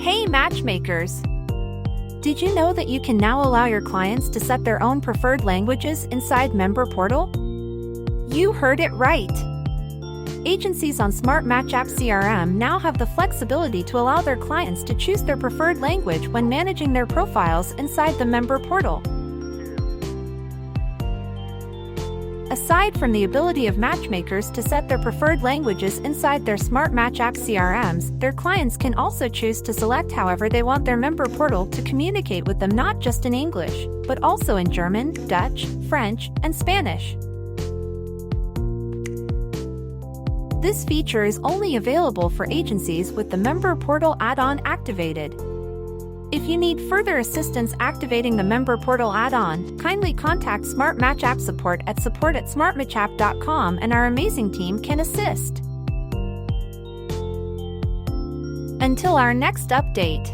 Hey matchmakers! Did you know that you can now allow your clients to set their own preferred languages inside Member Portal? You heard it right! Agencies on Smart Match App CRM now have the flexibility to allow their clients to choose their preferred language when managing their profiles inside the Member Portal. Aside from the ability of matchmakers to set their preferred languages inside their Smart Match App CRMs, their clients can also choose to select however they want their Member Portal to communicate with them, not just in English, but also in German, Dutch, French, and Spanish. This feature is only available for agencies with the Member Portal add-on activated. If you need further assistance activating the Member Portal add-on, kindly contact Smart Match App support at support@smartmatchapp.com and our amazing team can assist. Until our next update.